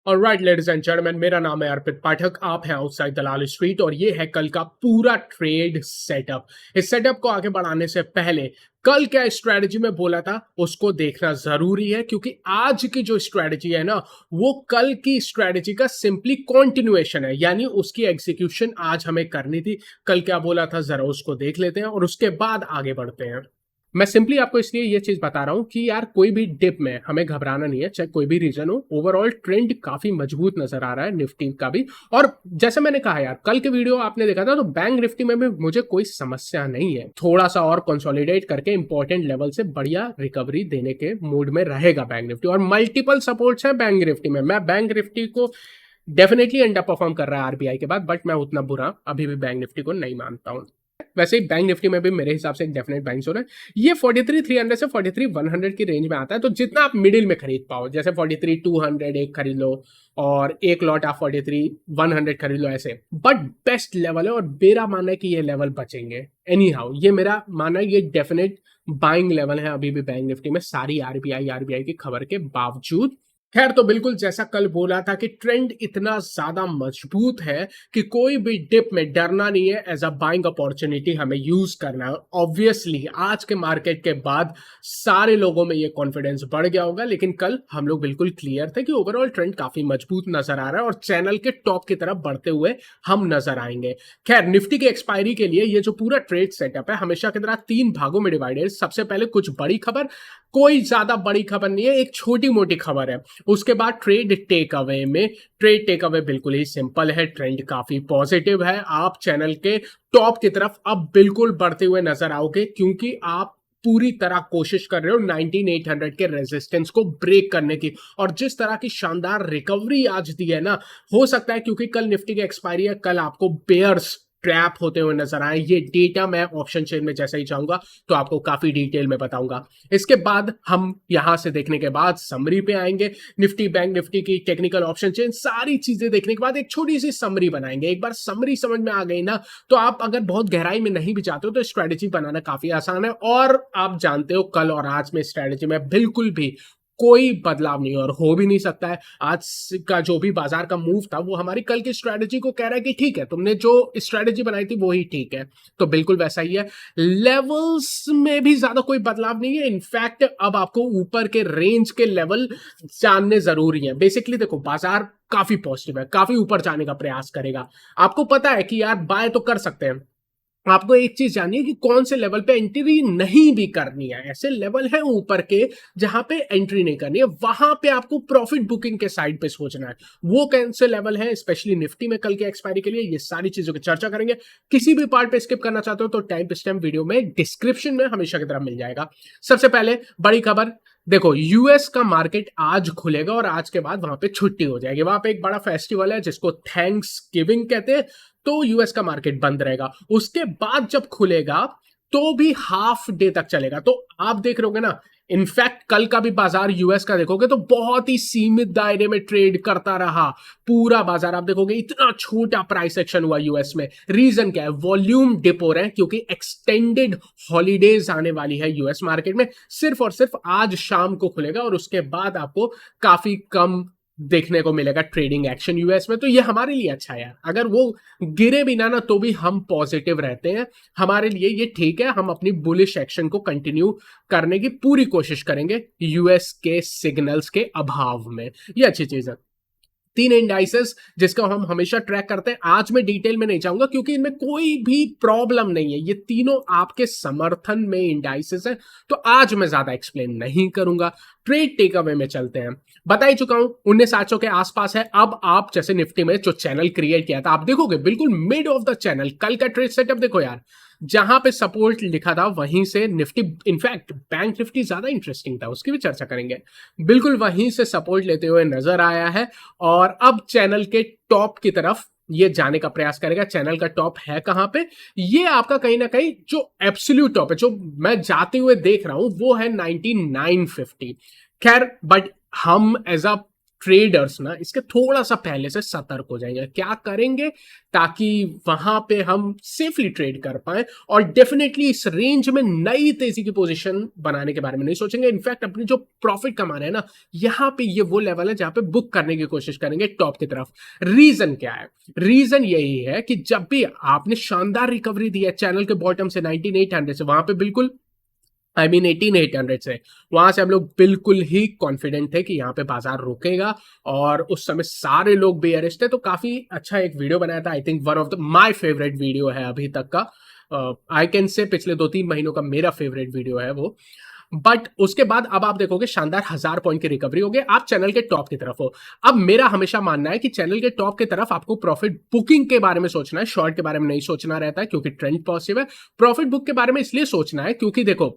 Alright ladies and gentleman, मेरा नाम है अर्पित पाठक। आप हैं आउटसाइड दलाल स्ट्रीट और ये है कल का पूरा ट्रेड सेटअप। इस सेटअप को आगे बढ़ाने से पहले कल क्या स्ट्रेटजी में बोला था उसको देखना जरूरी है, क्योंकि आज की जो स्ट्रेटजी है ना, वो कल की स्ट्रेटजी का सिंपली कॉन्टिन्यूएशन है, यानी उसकी एग्जीक्यूशन आज हमें करनी थी। कल क्या बोला था जरा उसको देख लेते हैं और उसके बाद आगे बढ़ते हैं। मैं सिंपली आपको इसलिए ये चीज बता रहा हूं कि यार कोई भी डिप में हमें घबराना नहीं है, चाहे कोई भी रीजन हो। ओवरऑल ट्रेंड काफी मजबूत नजर आ रहा है निफ्टी का भी। और जैसे मैंने कहा यार, कल के वीडियो आपने देखा था तो बैंक निफ्टी में भी मुझे कोई समस्या नहीं है। थोड़ा सा और कंसोलिडेट करके इंपॉर्टेंट लेवल से बढ़िया रिकवरी देने के मूड में रहेगा बैंक निफ्टी, और मल्टीपल सपोर्ट्स हैं बैंक निफ्टी में। मैं बैंक निफ्टी को डेफिनेटली अंडर परफॉर्म कर रहा है आरबीआई के बाद, बट मैं उतना बुरा अभी भी बैंक निफ्टी को नहीं मानता हूं। वैसे ही बैंक निफ्टी में भी मेरे हिसाब से एक डेफिनेट बाइंग जोन है। ये 43,300 से 43,100 की रेंज में आता है, तो जितना आप मिडिल में खरीद पाओ, जैसे 43,200 एक खरीद लो और एक लॉट आप 43,100 खरीद लो ऐसे। बट बेस्ट लेवल है और मेरा मानना है कि ये लेवल बचेंगे एनी हाउ। ये मेरा मानना है, ये डेफिनेट बाइंग लेवल है अभी भी बैंक निफ्टी में, सारी आरबीआई की खबर के बावजूद। खैर, तो बिल्कुल जैसा कल बोला था कि ट्रेंड इतना ज्यादा मजबूत है कि कोई भी डिप में डरना नहीं है, एज अ बाइंग अपॉर्चुनिटी हमें यूज करना है। ऑब्वियसली आज के मार्केट के बाद सारे लोगों में ये कॉन्फिडेंस बढ़ गया होगा, लेकिन कल हम लोग बिल्कुल क्लियर थे कि ओवरऑल ट्रेंड काफी मजबूत नजर आ रहा है और चैनल के टॉप की तरफ बढ़ते हुए हम नजर आएंगे। खैर, निफ्टी की एक्सपायरी के लिए ये जो पूरा ट्रेड सेटअप है हमेशा की तरह 3 भागों में डिवाइडेड। सबसे पहले कुछ बड़ी खबर, कोई ज्यादा बड़ी खबर नहीं है, एक छोटी मोटी खबर है। उसके बाद ट्रेड टेक अवे में, ट्रेड टेक अवे बिल्कुल ही सिंपल है, ट्रेंड काफी पॉजिटिव है। आप चैनल के टॉप की तरफ अब बिल्कुल बढ़ते हुए नजर आओगे, क्योंकि आप पूरी तरह कोशिश कर रहे हो 19,800 के रेजिस्टेंस को ब्रेक करने की। और जिस तरह की शानदार रिकवरी आज दी है ना, हो सकता है क्योंकि कल निफ्टी की एक्सपायरी है, कल आपको बेयर्स ट्रैप होते हुए नजर आए। ये डेटा मैं ऑप्शन चेन में जैसे ही चाहूंगा तो आपको काफी डिटेल में बताऊंगा। इसके बाद हम यहां से देखने के बाद समरी पे आएंगे। निफ्टी, बैंक निफ्टी की टेक्निकल ऑप्शन चेन, सारी चीजें देखने के बाद एक छोटी सी समरी बनाएंगे। एक बार समरी समझ में आ गई ना, तो आप अगर बहुत गहराई में नहीं भी चाहते हो तो स्ट्रेटेजी बनाना काफी आसान है। और आप जानते हो कल और आज में स्ट्रेटेजी में बिल्कुल भी कोई बदलाव नहीं, और हो भी नहीं सकता है। आज का जो भी बाजार का मूव था वो हमारी कल की स्ट्रेटेजी को कह रहा है कि ठीक है, तुमने जो स्ट्रेटेजी बनाई थी वो ही ठीक है। तो बिल्कुल वैसा ही है। लेवल्स में भी ज्यादा कोई बदलाव नहीं है। इनफैक्ट अब आपको ऊपर के रेंज के लेवल जानने जरूरी है। बेसिकली देखो, बाजार काफी पॉजिटिव है, काफी ऊपर जाने का प्रयास करेगा। आपको पता है कि यार बाय तो कर सकते हैं, आपको एक चीज जाननी है कि कौन से लेवल पे एंट्री नहीं भी करनी है। ऐसे लेवल है ऊपर के जहां पे एंट्री नहीं करनी है, वहां पे आपको प्रॉफिट बुकिंग के साइड पे सोचना है। वो कौन से लेवल है, स्पेशली निफ्टी में कल के एक्सपायरी के लिए, ये सारी चीजों की चर्चा करेंगे। किसी भी पार्ट पे स्किप करना चाहते हो तो टाइम स्टैम्प वीडियो में डिस्क्रिप्शन में हमेशा की तरह मिल जाएगा। सबसे पहले बड़ी खबर, देखो यूएस का मार्केट आज खुलेगा और आज के बाद वहां पे छुट्टी हो जाएगी। वहां पे एक बड़ा फेस्टिवल है जिसको थैंक्स गिविंग कहते हैं, तो यूएस का मार्केट बंद रहेगा। उसके बाद जब खुलेगा तो भी हाफ डे तक चलेगा। तो आप देख रहे होगे ना, इनफैक्ट कल का भी बाजार यूएस का देखोगे तो बहुत ही सीमित दायरे में ट्रेड करता रहा। पूरा बाजार आप देखोगे इतना छोटा प्राइस एक्शन हुआ यूएस में। रीजन क्या है? वॉल्यूम डिप हो रहे हैं, क्योंकि एक्सटेंडेड हॉलीडेज आने वाली है यूएस मार्केट में। सिर्फ और सिर्फ आज शाम को खुलेगा और उसके बाद आपको काफी कम देखने को मिलेगा ट्रेडिंग एक्शन यूएस में। तो ये हमारे लिए अच्छा है। अगर वो गिरे भी ना तो भी हम पॉजिटिव रहते हैं, हमारे लिए ये ठीक है। हम अपनी बुलिश एक्शन को कंटिन्यू करने की पूरी कोशिश करेंगे यूएस के सिग्नल्स के अभाव में। ये अच्छी चीज है। 3 इंडाइसेस जिसका हम हमेशा ट्रैक करते हैं, आज मैं डिटेल में नहीं जाऊंगा क्योंकि इनमें कोई भी प्रॉब्लम नहीं है। ये तीनों आपके समर्थन में इंडाइसेस हैं, तो आज मैं ज्यादा एक्सप्लेन नहीं करूंगा। ट्रेड टेक अवे में चलते हैं। बता ही चुका हूं 19,800 के आसपास है। अब आप जैसे निफ्टी में जो चैनल क्रिएट किया था, आप देखोगे बिल्कुल मिड ऑफ द चैनल। कल का ट्रेड सेटअप देखो यार, जहां पे सपोर्ट लिखा था वहीं से निफ्टी, इनफैक्ट बैंक निफ्टी ज्यादा इंटरेस्टिंग था, उसकी भी चर्चा करेंगे। बिल्कुल वहीं से सपोर्ट लेते हुए नजर आया है और अब चैनल के टॉप की तरफ ये जाने का प्रयास करेगा। चैनल का टॉप है कहां पे? ये आपका कहीं ना कहीं जो एब्सोल्यूट टॉप है, जो मैं जाते हुए देख रहा हूं, वो है 9950। खैर, बट हम एज अ ट्रेडर्स ना इसके थोड़ा सा पहले से सतर्क हो जाएंगे। क्या करेंगे ताकि वहां पे हम सेफली ट्रेड कर पाए, और डेफिनेटली इस रेंज में नई तेजी की पोजीशन बनाने के बारे में नहीं सोचेंगे। इनफैक्ट अपनी जो प्रॉफिट कमा रहे हैं ना, यहां पे ये वो लेवल है जहां पे बुक करने की कोशिश करेंगे टॉप की तरफ। रीजन क्या है? रीजन यही है कि जब भी आपने शानदार रिकवरी दी है चैनल के बॉटम से 19800 से, वहां पे बिल्कुल 18800 से, वहां से हम लोग बिल्कुल ही कॉन्फिडेंट थे कि यहाँ पे बाजार रुकेगा, और उस समय सारे लोग बेयरिश थे। तो काफी अच्छा एक वीडियो बनाया था, I think one of the my favourite video है अभी तक का। आई कैन से पिछले 2-3 महीनों का मेरा फेवरेट वीडियो है वो। बट उसके बाद अब आप देखोगे शानदार 1000 पॉइंट की रिकवरी हो गई, आप चैनल के टॉप की तरफ हो। अब मेरा हमेशा मानना है कि चैनल के टॉप की तरफ आपको प्रॉफिट बुकिंग के बारे में सोचना है, शॉर्ट के बारे में नहीं सोचना रहता है, क्योंकि ट्रेंड पॉजिटिव है। प्रॉफिट बुक के बारे में इसलिए सोचना है क्योंकि देखो,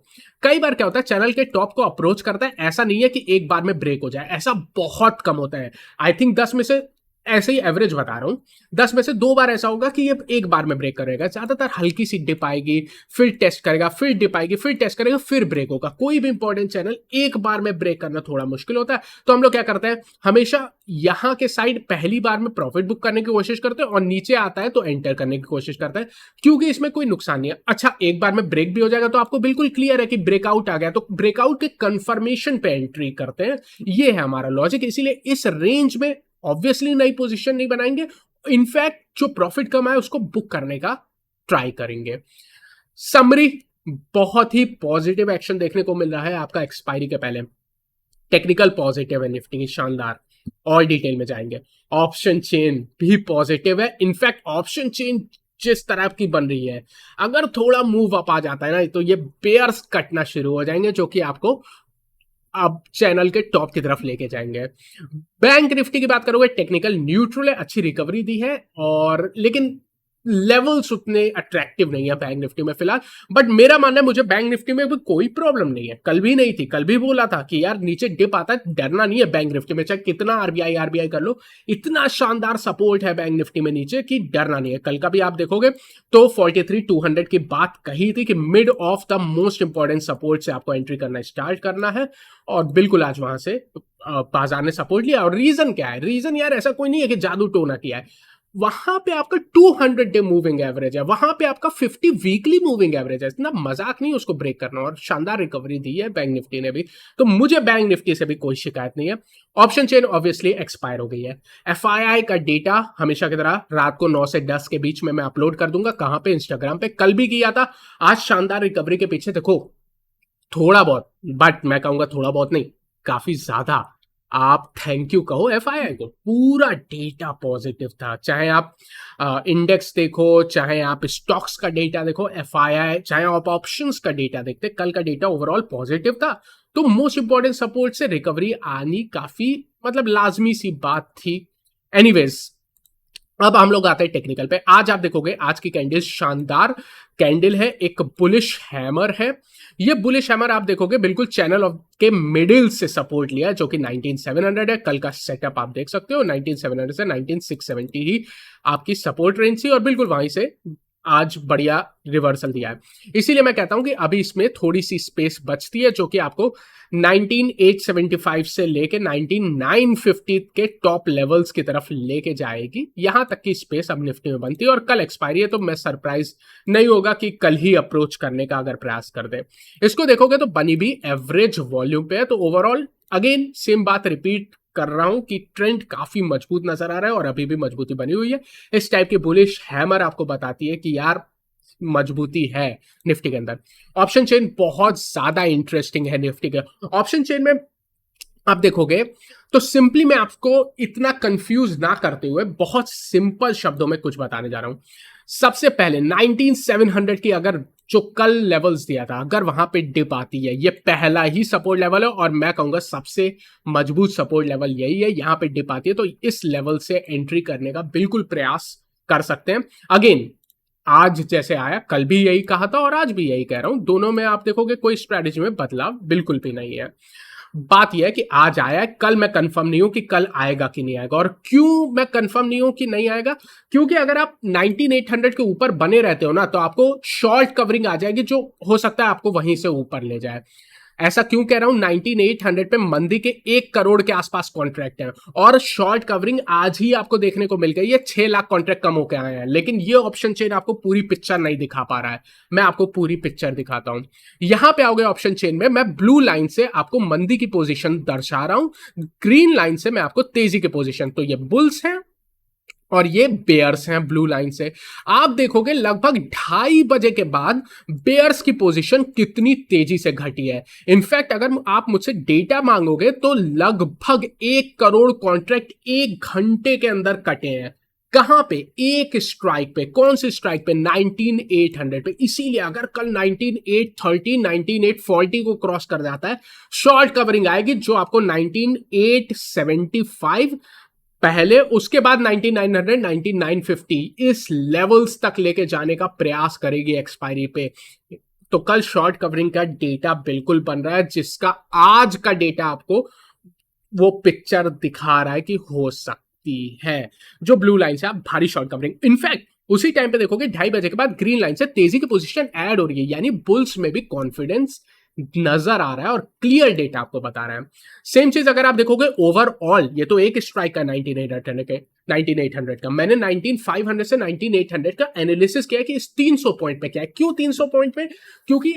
कई बार क्या होता है, चैनल के टॉप को अप्रोच करता है, ऐसा नहीं है कि एक बार में ब्रेक हो जाए, ऐसा बहुत कम होता है। आई थिंक 10 में से, ऐसे ही एवरेज बता रहा हूं, 10 में से 2 बार ऐसा होगा कि ये एक बार में ब्रेक करेगा। ज्यादातर हल्की सी डिप आएगी, फिर टेस्ट करेगा, फिर डिप आएगी, फिर टेस्ट करेगा, फिर ब्रेक होगा। कोई भी इंपॉर्टेंट चैनल एक बार में ब्रेक करना थोड़ा मुश्किल होता है। तो हम लोग क्या करते हैं, हमेशा यहां के साइड पहली बार में प्रॉफिट बुक करने की कोशिश करते हैं, और नीचे आता है तो एंटर करने की कोशिश करते हैं, क्योंकि इसमें कोई नुकसान नहीं है। अच्छा, एक बार में ब्रेक भी हो जाएगा तो आपको बिल्कुल क्लियर है कि ब्रेकआउट आ गया, तो ब्रेकआउट के कंफर्मेशन पे एंट्री करते हैं। ये है हमारा लॉजिक। इसीलिए इस रेंज में ऑब्वियसली नई पोजीशन नहीं बनाएंगे, इनफैक्ट जो प्रॉफिट कमा है उसको बुक करने का ट्राई करेंगे। समरी, बहुत ही पॉजिटिव एक्शन देखने को मिल रहा है आपका एक्सपायरी के पहले। टेक्निकल पॉजिटिव है निफ्टी की, शानदार। और डिटेल में जाएंगे। ऑप्शन चेन भी पॉजिटिव है, इनफैक्ट ऑप्शन चेन जिस तरह की बन रही है, अगर थोड़ा मूव अप आ जाता है ना, तो ये पेयर्स कटना शुरू हो जाएंगे, जो कि आपको अब चैनल के टॉप की तरफ लेके जाएंगे। बैंक निफ्टी की बात करोगे, टेक्निकल न्यूट्रल है, अच्छी रिकवरी दी है, और लेकिन लेवल्स उतने अट्रैक्टिव नहीं है बैंक निफ्टी में फिलहाल। बट मेरा मानना है, मुझे बैंक निफ्टी में भी कोई प्रॉब्लम नहीं है, कल भी नहीं थी। कल भी बोला था कि यार नीचे डिप आता है, डरना नहीं है बैंक निफ्टी में, चाहे कितना आरबीआई कर लो, इतना शानदार सपोर्ट है बैंक निफ्टी में नीचे कि डरना नहीं है। कल का भी आप देखोगे तो 43,200 की बात कही थी कि mid of the most important support से आपको एंट्री करना स्टार्ट करना है, और बिल्कुल आज वहां से बाजार ने सपोर्ट लिया। और रीजन क्या है? रीजन यार ऐसा कोई नहीं है कि जादू टोना किया है, वहां पे आपका 200 डे मूविंग एवरेज है, वहां पे आपका 50 वीकली मूविंग एवरेज है। इतना मजाक नहीं उसको ब्रेक करना, और शानदार रिकवरी दी है बैंक निफ्टी ने भी। तो मुझे बैंक निफ्टी से भी कोई शिकायत नहीं है। ऑप्शन चेन ऑब्वियसली एक्सपायर हो गई है। एफआईआई का डेटा हमेशा की तरह रात को 9 से 10 के बीच में मैं अपलोड कर दूंगा। कहां पे? इंस्टाग्राम पे। कल भी किया था। आज शानदार रिकवरी के पीछे देखो थोड़ा बहुत, बट मैं कहूंगा थोड़ा बहुत नहीं, काफी ज्यादा आप थैंक यू कहो एफआईआई को। पूरा डेटा पॉजिटिव था, चाहे आप इंडेक्स देखो, चाहे आप स्टॉक्स का डेटा देखो, एफआईआई, चाहे आप ऑप्शंस का डेटा देखते, कल का डेटा ओवरऑल पॉजिटिव था। तो मोस्ट इंपॉर्टेंट सपोर्ट से रिकवरी आनी काफी मतलब लाजमी सी बात थी। एनीवेज, अब हम लोग आते हैं टेक्निकल पे। आज आप देखोगे आज की कैंडल शानदार कैंडल है, एक बुलिश हैमर है। ये बुलिश हैमर आप देखोगे बिल्कुल चैनल ऑफ के मिडिल से सपोर्ट लिया है, जो कि 19700 है। कल का सेटअप आप देख सकते हो, 19700 से 19670 ही आपकी सपोर्ट रेंज थी, और बिल्कुल वहीं से आज बढ़िया रिवर्सल दिया है। इसीलिए मैं कहता हूं कि अभी इसमें थोड़ी सी स्पेस बचती है, जो कि आपको 19875 से लेके 19950 के टॉप लेवल्स की तरफ लेके जाएगी। यहां तक की स्पेस अब निफ्टी में बनती है, और कल एक्सपायरी है, तो मैं सरप्राइज नहीं होगा कि कल ही अप्रोच करने का अगर प्रयास कर दे। इसको देखोगे तो बनी भी एवरेज वॉल्यूम पे है। तो ओवरऑल अगेन सेम बात रिपीट कर रहा हूं कि ट्रेंड काफी मजबूत नजर आ रहा है, और अभी भी मजबूती बनी हुई है। इस टाइप की बुलिश हैमर आपको बताती है कि यार मजबूती है निफ्टी के अंदर। ऑप्शन चेन बहुत ज्यादा इंटरेस्टिंग है निफ्टी के। ऑप्शन चेन में आप देखोगे तो सिंपली मैं आपको इतना कंफ्यूज ना करते हुए बहुत सिंपल शब्दों में कुछ बताने जा रहा हूं। सबसे पहले 19700 की अगर जो कल लेवल्स दिया था, अगर वहां पे डिप आती है, ये पहला ही सपोर्ट लेवल है, और मैं कहूंगा सबसे मजबूत सपोर्ट लेवल यही है। यहां पे डिप आती है तो इस लेवल से एंट्री करने का बिल्कुल प्रयास कर सकते हैं। अगेन आज जैसे आया, कल भी यही कहा था और आज भी यही कह रहा हूं, दोनों में आप देखोगे कोई स्ट्रैटेजी में बदलाव बिल्कुल भी नहीं है। बात यह है कि आज आया है, कल मैं कंफर्म नहीं हूं कि कल आएगा कि नहीं आएगा। और क्यों मैं कंफर्म नहीं हूं कि नहीं आएगा? क्योंकि अगर आप 19800 के ऊपर बने रहते हो ना, तो आपको शॉर्ट कवरिंग आ जाएगी, जो हो सकता है आपको वहीं से ऊपर ले जाए। ऐसा क्यों कह रहा हूं? 19800 पे मंदी के 1 करोड़ के आसपास कॉन्ट्रैक्ट है और शॉर्ट कवरिंग आज ही आपको देखने को मिल गई है। 6 लाख कॉन्ट्रैक्ट कम होकर आए हैं, लेकिन ये ऑप्शन चेन आपको पूरी पिक्चर नहीं दिखा पा रहा है। मैं आपको पूरी पिक्चर दिखाता हूं। यहां पे आओगे ऑप्शन चेन में, मैं ब्लू लाइन से आपको मंदी की पोजीशन दर्शा रहा हूं, ग्रीन लाइन से मैं आपको तेजी की पोजीशन। तो ये बुल्स है और ये बेयर्स हैं ब्लू लाइन से। आप देखोगे लगभग 2:30 बजे के बाद बेयर्स की पोजीशन कितनी तेजी से घटी है। इनफैक्ट अगर आप मुझसे डेटा मांगोगे तो लगभग 1 करोड़ कॉन्ट्रैक्ट 1 घंटे के अंदर कटे हैं। कहां पे? एक स्ट्राइक पे। कौन सी स्ट्राइक पे? 19800 पे। इसीलिए अगर कल 19830 19840 को क्रॉस कर जाता है, शॉर्ट कवरिंग आएगी जो आपको 19875 पहले, उसके बाद 9900 9950 इस लेवल्स तक लेके जाने का प्रयास करेगी एक्सपायरी पे। तो कल शॉर्ट कवरिंग का डेटा बिल्कुल बन रहा है, जिसका आज का डेटा आपको वो पिक्चर दिखा रहा है कि हो सकती है जो ब्लू लाइन से आप भारी शॉर्ट कवरिंग। इनफैक्ट उसी टाइम पे देखोगे 2:30 बजे के बाद ग्रीन लाइन से तेजी की पोजीशन ऐड हो रही है, यानी बुल्स में भी कॉन्फिडेंस नजर आ रहा है और क्लियर डेटा आपको बता रहा है। सेम चीज अगर आप देखोगे ओवरऑल, ये तो एक स्ट्राइक का 19800 का, मैंने 19500 से 19800 का एनालिसिस किया कि इस 300 पॉइंट पे क्या है। क्यों 300 पॉइंट पे? क्योंकि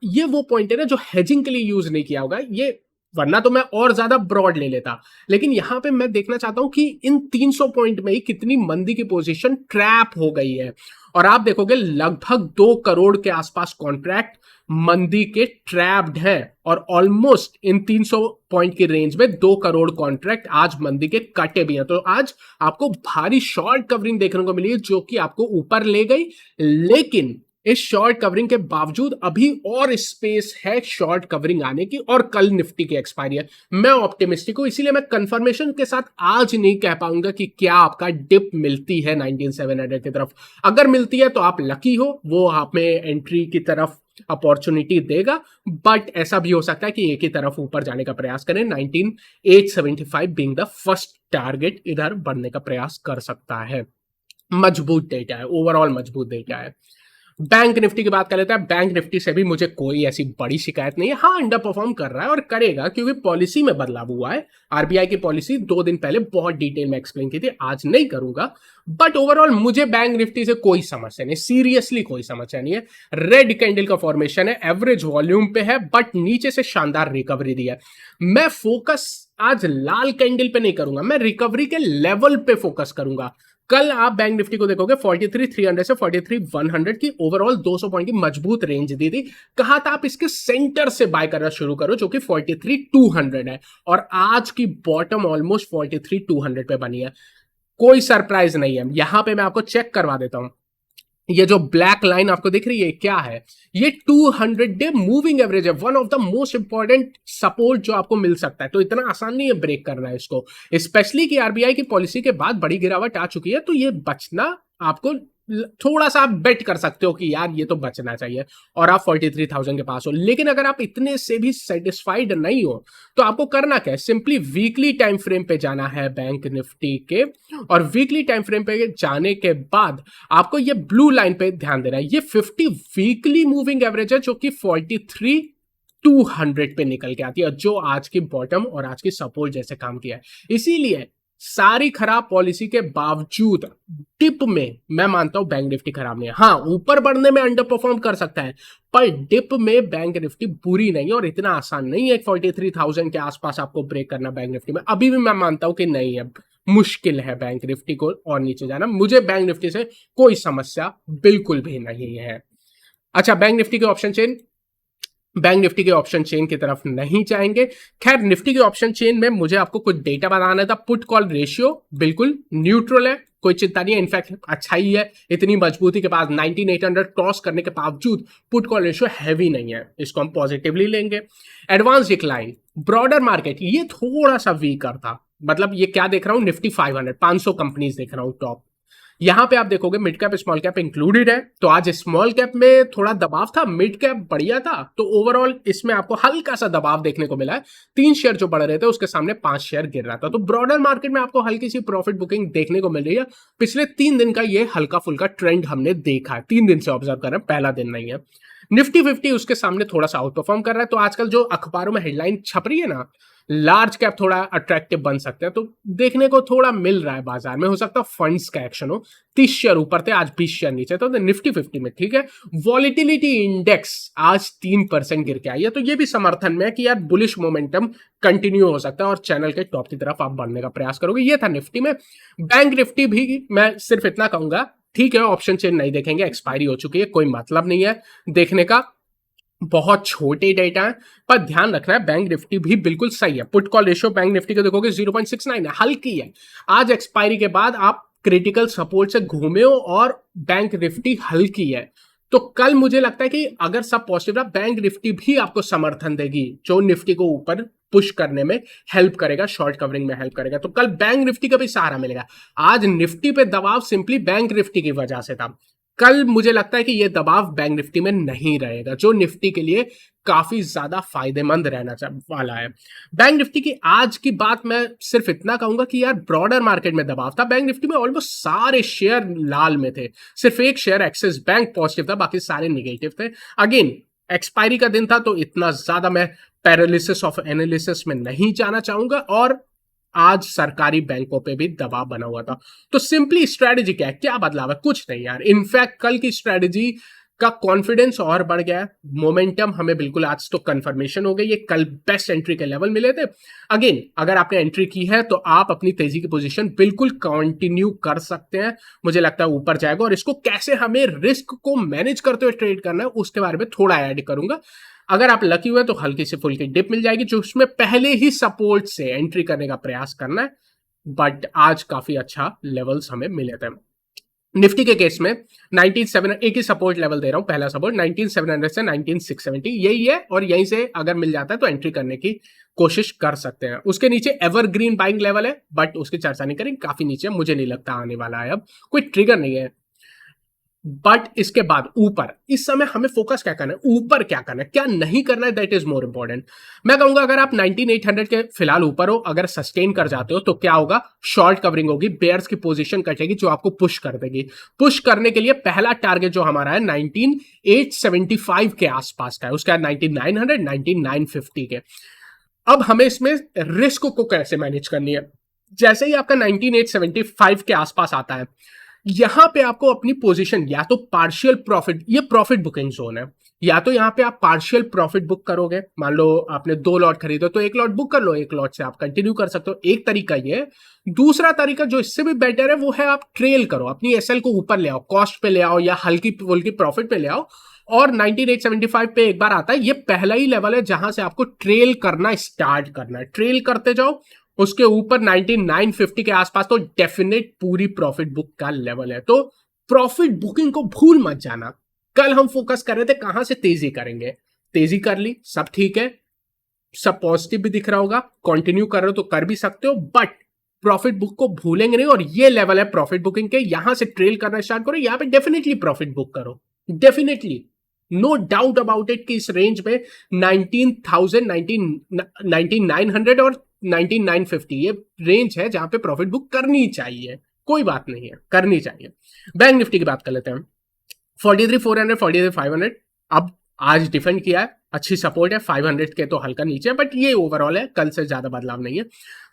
ये वो पॉइंट है ना जो हेजिंग के लिए यूज नहीं किया होगा ये, वरना तो मैं और ज्यादा ब्रॉड ले लेता। लेकिन यहां पे मैं देखना चाहता हूं कि इन 300 पॉइंट में ही कितनी मंदी की पोजीशन ट्रैप हो गई है। और आप देखोगे लगभग 2 करोड़ के आसपास कॉन्ट्रैक्ट मंदी के ट्रैप्ड हैं और ऑलमोस्ट इन 300 पॉइंट की रेंज में 2 करोड़ कॉन्ट्रैक्ट आज मंदी के कटे भी हैं। तो आज आपको भारी शॉर्ट कवरिंग देखने को मिली है जो कि आपको ऊपर ले गई, लेकिन इस शॉर्ट कवरिंग के बावजूद अभी और स्पेस है शॉर्ट कवरिंग आने की और कल निफ्टी की एक्सपायरी है। मैं ऑप्टिमिस्टिक हूं, इसीलिए मैं कंफर्मेशन के साथ आज नहीं कह पाऊंगा कि क्या आपका डिप मिलती है 19700 की तरफ। अगर मिलती है तो आप लकी हो, वो आप में एंट्री की तरफ अपॉर्चुनिटी देगा, बट ऐसा भी हो सकता है कि एक ही तरफ ऊपर जाने का प्रयास करें। 19875 बीइंग द फर्स्ट टारगेट इधर बढ़ने का प्रयास कर सकता है। मजबूत डेटा है, ओवरऑल मजबूत डेटा है। बैंक निफ्टी की बात कर लेते हैं। बैंक निफ्टी से भी मुझे कोई ऐसी बड़ी शिकायत नहीं है। हाँ, अंडर परफॉर्म कर रहा है और करेगा क्योंकि पॉलिसी में बदलाव हुआ है। आरबीआई की पॉलिसी 2 दिन पहले बहुत डिटेल में एक्सप्लेन की थी, आज नहीं करूंगा। बट ओवरऑल मुझे बैंक निफ्टी से कोई समस्या नहीं, सीरियसली कोई समस्या नहीं है। रेड कैंडल का फॉर्मेशन है, एवरेज वॉल्यूम पे है, बट नीचे से शानदार रिकवरी दी है। मैं फोकस आज लाल कैंडल पे नहीं करूंगा, मैं रिकवरी के लेवल पे फोकस करूंगा। कल आप बैंक निफ्टी को देखोगे 43,300 से 43,100 की ओवरऑल 200 पॉइंट की मजबूत रेंज दी थी। कहा था आप इसके सेंटर से बाय करना शुरू करो जो कि 43,200 है और आज की बॉटम ऑलमोस्ट 43,200 पे बनी है। कोई सरप्राइज नहीं है। यहां पे मैं आपको चेक करवा देता हूं, ये जो ब्लैक लाइन आपको दिख रही है क्या है? ये 200 डे मूविंग एवरेज है, one of the most important support जो आपको मिल सकता है। तो इतना आसान नहीं है ब्रेक करना है इसको, स्पेशली कि आरबीआई की पॉलिसी के बाद बड़ी गिरावट आ चुकी है। तो ये बचना आपको थोड़ा सा आप बेट कर सकते हो कि यार ये तो बचना चाहिए और आप 43,000 के पास हो। लेकिन अगर आप इतने से भी सेटिस्फाइड नहीं हो तो आपको करना क्या है? सिंपली वीकली टाइम फ्रेम पे जाना है बैंक निफ्टी के, और वीकली टाइम फ्रेम पे जाने के बाद आपको ये ब्लू लाइन पे ध्यान देना है। ये 50 वीकली मूविंग एवरेज है जो कि 43,200 पे निकल के आती है, जो आज की बॉटम और आज की सपोर्ट जैसे काम किया है। इसीलिए सारी खराब पॉलिसी के बावजूद डिप में मैं मानता हूं बैंक निफ्टी खराब नहीं है। हाँ, ऊपर बढ़ने में अंडर परफॉर्म कर सकता है, पर डिप में बैंक निफ्टी बुरी नहीं है और इतना आसान नहीं है 43,000 के आसपास आपको ब्रेक करना बैंक निफ्टी में। अभी भी मैं मानता हूं कि नहीं है, मुश्किल है बैंक निफ्टी को और नीचे जाना। मुझे बैंक निफ्टी से कोई समस्या बिल्कुल भी नहीं है। अच्छा, बैंक निफ्टी के ऑप्शन चेन, बैंक निफ्टी के ऑप्शन चेन की तरफ नहीं जाएंगे। खैर, निफ्टी के ऑप्शन चेन में मुझे आपको कुछ डेटा बताना था। पुट कॉल रेशियो बिल्कुल न्यूट्रल है, कोई चिंता नहीं है, इनफैक्ट अच्छा ही है। इतनी मजबूती के बाद 19800 क्रॉस करने के बावजूद पुट कॉल रेशियो हैवी नहीं है, इसको हम पॉजिटिवली लेंगे। एडवांस डिक्लाइन, ब्रॉडर मार्केट ये थोड़ा सा वीकर था। मतलब ये क्या देख रहा हूं? निफ्टी 500 कंपनीज देख रहा हूं टॉप। यहां पे आप देखोगे mid cap small cap included है, तो आज स्मॉल कैप में थोड़ा दबाव था, मिड कैप बढ़िया था। तो ओवरऑल इसमें आपको हल्का सा दबाव देखने को मिला है। 3 शेयर जो बढ़ रहे थे उसके सामने 5 शेयर गिर रहा था। तो ब्रॉडर मार्केट में आपको हल्की सी प्रॉफिट बुकिंग देखने को मिल रही है। पिछले 3 दिन का ये हल्का फुल्का ट्रेंड हमने देखा है, 3 दिन से ऑब्जर्व कर रहे हैं, पहला दिन नहीं है। निफ्टी 50 उसके सामने थोड़ा सा आउट परफॉर्म कर रहा है। तो आजकल जो अखबारों में हेडलाइन छप रही है ना, लार्ज कैप थोड़ा अट्रैक्टिव बन सकते हैं, तो देखने को थोड़ा मिल रहा है बाजार में। हो सकता है फंड्स का एक्शन हो। 30 शेयर ऊपर थे, आज 20 शेयर नीचे, तो निफ्टी 50 में ठीक है। वॉलिटिलिटी इंडेक्स आज 3% गिर के आई है, तो ये भी समर्थन में है कि यार बुलिश मोमेंटम कंटिन्यू हो सकता है और चैनल के टॉप की तरफ आप बढ़ने का प्रयास करोगे। ये था निफ्टी में। बैंक निफ्टी भी मैं सिर्फ इतना कहूंगा, ठीक है ऑप्शन चेन नहीं देखेंगे, एक्सपायरी हो चुकी है, कोई मतलब नहीं है देखने का, बहुत छोटे डेटा है। पर ध्यान रखना है बैंक निफ्टी भी बिल्कुल सही है। Put call ratio bank Nifty के देखोगे 0.69 है, हल्की है। आज एक्सपायरी के बाद आप क्रिटिकल सपोर्ट से घूमे हो और बैंक निफ्टी हल्की है। तो कल मुझे लगता है कि अगर सब पॉजिटिव रहा, बैंक निफ्टी भी आपको समर्थन देगी, जो निफ्टी को ऊपर पुश करने में हेल्प करेगा, शॉर्ट कवरिंग में हेल्प करेगा। तो कल बैंक निफ्टी का भी सहारा मिलेगा। आज निफ्टी पे दबाव सिंपली बैंक निफ्टी की वजह से था। कल मुझे लगता है कि यह दबाव बैंक निफ्टी में नहीं रहेगा, जो निफ्टी के लिए काफी ज्यादा फायदेमंद रहना वाला है। बैंक निफ्टी की आज की बात मैं सिर्फ इतना कहूंगा कि यार ब्रॉडर मार्केट में दबाव था। बैंक निफ्टी में ऑलमोस्ट सारे शेयर लाल में थे, सिर्फ एक शेयर एक्सिस बैंक पॉजिटिव था, बाकी सारे निगेटिव थे। अगेन एक्सपायरी का दिन था, तो इतना ज्यादा मैं पैरालिसिस ऑफ एनालिसिस में नहीं जाना चाहूंगा। और आज सरकारी बैंकों पे भी दबाव बना हुआ था। तो सिंपली स्ट्रेटेजी क्या है, क्या बदलाव है? कुछ नहीं यार। इनफैक्ट कल की स्ट्रेटेजी का कॉन्फिडेंस और बढ़ गया है। मोमेंटम हमें बिल्कुल आज तो कंफर्मेशन हो गई है। कल बेस्ट एंट्री के लेवल मिले थे। अगेन अगर आपने एंट्री की है तो आप अपनी तेजी की पोजीशन बिल्कुल कंटिन्यू कर सकते हैं। मुझे लगता है ऊपर जाएगा, और इसको कैसे हमें रिस्क को मैनेज करते हुए ट्रेड करना है उसके बारे में थोड़ा ऐड करूंगा। अगर आप लकी हुए तो हल्की से फुल्की डिप मिल जाएगी, जो उसमें पहले ही सपोर्ट से एंट्री करने का प्रयास करना है। बट आज काफी अच्छा लेवल्स हमें मिले थे। निफ्टी के केस में 19700 एक ही सपोर्ट लेवल दे रहा हूं, पहला सपोर्ट 19700 से 19670 यही है, और यहीं से अगर मिल जाता है तो एंट्री करने की कोशिश कर सकते हैं। उसके नीचे एवरग्रीन बाइंग लेवल है, बट उसकी चर्चा नहीं करेंगे, काफी नीचे मुझे नहीं लगता आने वाला है, अब कोई ट्रिगर नहीं है। बट इसके बाद ऊपर इस समय हमें फोकस क्या करना है, ऊपर क्या करना है, क्या नहीं करना है, दैट इज मोर इंपॉर्टेंट। मैं कहूंगा अगर आप 19800 के फिलहाल ऊपर हो, अगर सस्टेन कर जाते हो तो क्या होगा, शॉर्ट कवरिंग होगी, बेयर्स की पोजीशन कटेगी जो आपको पुश कर देगी। पुश करने के लिए पहला टारगेट जो हमारा है 19875 के आसपास का है, उसका 19900 19950 के। अब हमें इसमें रिस्क को कैसे मैनेज करनी है। जैसे ही आपका 19875 के आसपास आता है, यहां पे आपको अपनी पोजीशन या तो पार्शियल प्रॉफिट, ये प्रॉफिट बुकिंग जोन है, या तो यहां पे आप पार्शियल प्रॉफिट बुक करोगे। मान लो आपने 2 लॉट खरीदो तो 1 लॉट बुक कर लो, 1 लॉट से आप कंटिन्यू कर सकते हो। एक तरीका ये। दूसरा तरीका जो इससे भी बेटर है वो है आप ट्रेल करो, अपनी एसएल को ऊपर ले आओ, कॉस्ट पे ले आओ या हल्की फुल्की प्रॉफिट पे ले आओ, और 19875 पे एक बार आता है, ये पहला ही लेवल है जहां से आपको ट्रेल करना स्टार्ट करना है। ट्रेल करते जाओ, उसके ऊपर 19950 के आसपास तो डेफिनेट पूरी प्रॉफिट बुक का लेवल है। तो प्रॉफिट बुकिंग को भूल मत जाना। कल हम फोकस कर रहे थे कहां से तेजी करेंगे, तेजी कर ली, सब ठीक है, सब पॉजिटिव भी दिख रहा होगा, कंटिन्यू कर रहे हो तो कर भी सकते हो, बट प्रॉफिट बुक को भूलेंगे नहीं। और ये लेवल है प्रॉफिट बुकिंग के, यहां से ट्रेल करना स्टार्ट करो, यहां पे डेफिनेटली प्रॉफिट बुक करो, definitely, no doubt about it कि इस रेंज में 19000 19900 और 19950 ये रेंज है जहां पे प्रॉफिट बुक करनी चाहिए। कोई बात नहीं है, करनी चाहिए। बैंक निफ्टी की बात कर लेते हैं। 43400 43500 अब आज डिफेंड किया है, अच्छी सपोर्ट है। 500 के तो हल्का नीचे, बट ये ओवरऑल है, कल से ज्यादा बदलाव नहीं है।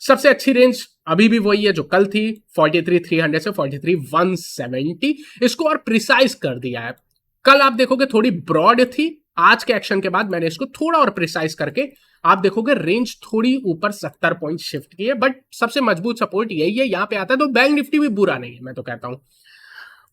सबसे अच्छी रेंज अभी भी वही है जो कल थी, 43300 से 43170। इसको और प्रिसाइज कर दिया है। कल आप देखोगे थोड़ी ब्रॉड थी, आज के एक्शन के बाद मैंने इसको थोड़ा और प्रिसाइज करके आप देखोगे रेंज थोड़ी ऊपर 70 पॉइंट शिफ्ट की है, बट सबसे मजबूत सपोर्ट यही है, यहां पे आता है। तो बैंक निफ्टी भी बुरा नहीं है, मैं तो कहता हूं।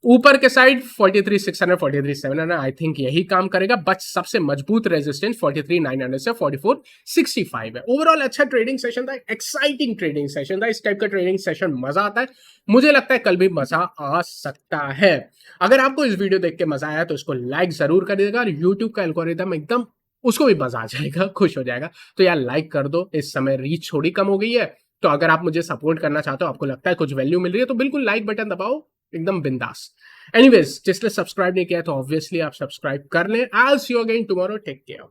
ऊपर के साइड 43600 43700 आई थिंक यही काम करेगा, बट सबसे मजबूत रेजिस्टेंस 43900 से 4465 है। ओवरऑल अच्छा ट्रेडिंग सेशन था, एक्साइटिंग ट्रेडिंग सेशन था। इस टाइप का ट्रेडिंग सेशन मजा आता है, मुझे लगता है कल भी मजा आ सकता है। अगर आपको इस वीडियो देख के मजा आया तो इसको लाइक जरूर कर दीजिएगा, और यूट्यूब का एल्गोरिथम एकदम उसको भी मजा आ जाएगा, खुश हो जाएगा। तो यार लाइक कर दो, इस समय रीच थोड़ी कम हो गई है, तो अगर आप मुझे सपोर्ट करना चाहते हो, आपको लगता है कुछ वैल्यू मिल रही है, तो बिल्कुल लाइक बटन दबाओ, एकदम बिंदास। एनीवेज, जिसने सब्सक्राइब नहीं किया तो ऑब्वियसली आप सब्सक्राइब कर लें। I will see you again tomorrow, take care.